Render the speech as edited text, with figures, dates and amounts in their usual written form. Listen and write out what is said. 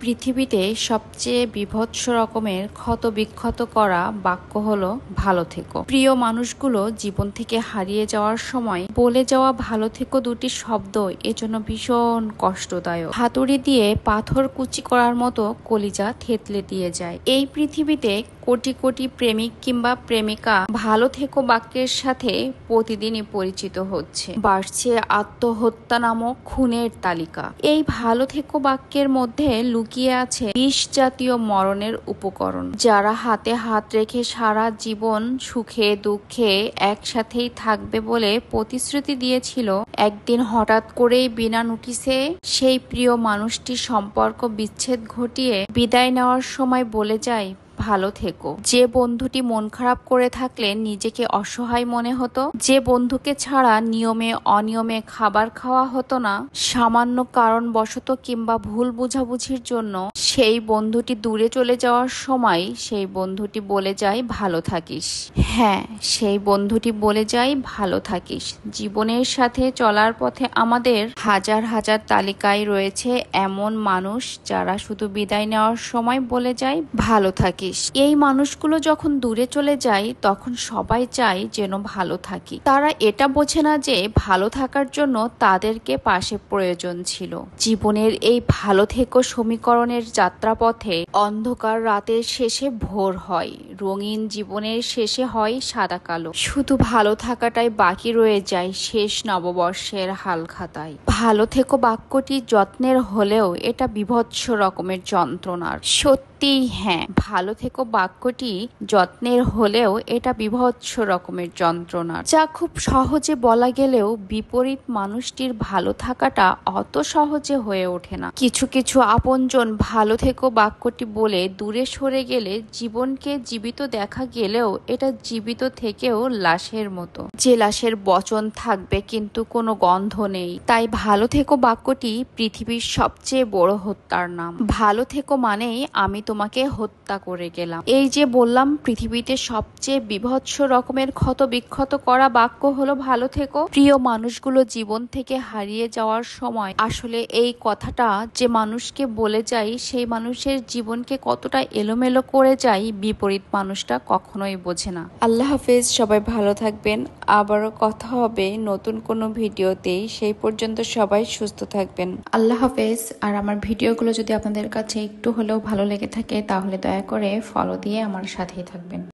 পৃথিবীতে সবচেয়ে বীভৎস রকমের ক্ষতবিক্ষত করা বাক্য হলো ভালো থেকো। প্রিয় মানুষগুলো জীবন থেকে হারিয়ে যাওয়ার সময় বলে যাওয়া ভালো থেকো দুটি শব্দ এজন্য ভীষণ কষ্টদায়ক। হাতুড়ি দিয়ে পাথর কুচি করার মতো কলিজা থেতলে দিয়ে যায়। এই পৃথিবীতে কোটি কোটি প্রেমিক কিংবা প্রেমিকা ভালো থেকো বাক্যের সাথে প্রতিদিনই পরিচিত হচ্ছে। বাড়ছে আত্মহত্যা নামক খুনের তালিকা। এই ভালো থেকো বাক্যের মধ্যে লুকিয়ে আছে বিষ জাতীয় মরণের উপকরণ। যারা হাতে হাত রেখে সারা জীবন সুখে দুঃখে একসাথেই থাকবে বলে প্রতিশ্রুতি দিয়েছিল, একদিন হঠাৎ করেই বিনা নোটিসে সেই প্রিয় মানুষটির সম্পর্ক বিচ্ছেদ ঘটিয়ে বিদায় নেওয়ার সময় বলে যায় ভালো থেকো। যে বন্ধুটি মন খারাপ করে থাকলে নিজেকে অসহায় মনে হতো, যে বন্ধুকে ছাড়া নিয়মে অনিয়মে খাবার খাওয়া হতো না, সামান্য কারণবশত কিংবা ভুল বোঝাবুঝির জন্য সেই বন্ধুটি দূরে চলে যাওয়ার সময় সেই বন্ধুটি বলে যায় ভালো থাকিস। হ্যাঁ, সেই বন্ধুটি বলে যায় ভালো থাকিস। জীবনের সাথে চলার পথে আমাদের হাজার হাজার তালিকায় রয়েছে এমন মানুষ যারা শুধু বিদায় নেওয়ার সময় বলে যায় ভালো থাকিস। এই মানুষগুলো যখন দূরে চলে যায় তখন সবাই চায় যেন ভালো থাকি। তারা এটা বোঝে না যে ভালো থাকার জন্য তাদেরকে পাশে প্রয়োজন ছিল। জীবনের এই ভালো থেকো সমীকরণের যাত্রাপথে অন্ধকার রাতের শেষে ভোর হয়, রঙিন জীবনের শেষে হয় সাদা কালো। শুধু ভালো থাকাটাই বাকি রয়ে যায় শেষ নববর্ষের হালখাতায়। ভালো থেকো বাক্যটি যত্নের হলেও এটা বীভৎস রকমের যন্ত্রণার। সত্যি হ্যাঁ, ভালো থেকো বাক্যটি যত্নের হলেও এটা বীভৎস রকমের যন্ত্রণার, যা খুব সহজে বলা গেলেও বিপরীত মানুষটির ভালো থাকাটা অত সহজে হয়ে ওঠে না। কিছু কিছু আপনজন ভালো থেকো বাক্যটি বলে দূরে সরে গেলে জীবনকে জীবিত দেখা গেলেও এটা জীবিত থেকেও লাশের মতো, যে লাশের বচন থাকবে কিন্তু কোনো গন্ধ নেই। তাই ভালো থেকো বাক্যটি পৃথিবীর সবচেয়ে বড় হত্যার নাম। ভালো থেকো মানেই আমি তোমাকে হত্যা করে গেলাম। এই যে বললাম পৃথিবীতে সবচেয়ে বীভৎস রকমের ক্ষত বিক্ষত করা বাক্য হলো ভালো থেকো। প্রিয় মানুষগুলো জীবন থেকে হারিয়ে যাওয়ার সময় আসলে এই কথাটা যে মানুষকে বলে যায় সেই মানুষের জীবনকে কতটা এলোমেলো করে যায় বিপরীত মানুষটা কখনোই বোঝে না। আল্লাহ হাফেজ, সবাই ভালো থাকবেন। আবারও কথা হবে নতুন কোনো ভিডিওতেই। সেই পর্যন্ত সবাই সুস্থ থাকবেন। আল্লাহ হাফেজ। আর আমার ভিডিওগুলো যদি আপনাদের কাছে একটু হলেও ভালো লেগে থাকে তাহলে দয়া করে ফলো দিয়ে আমার সাথেই থাকবেন।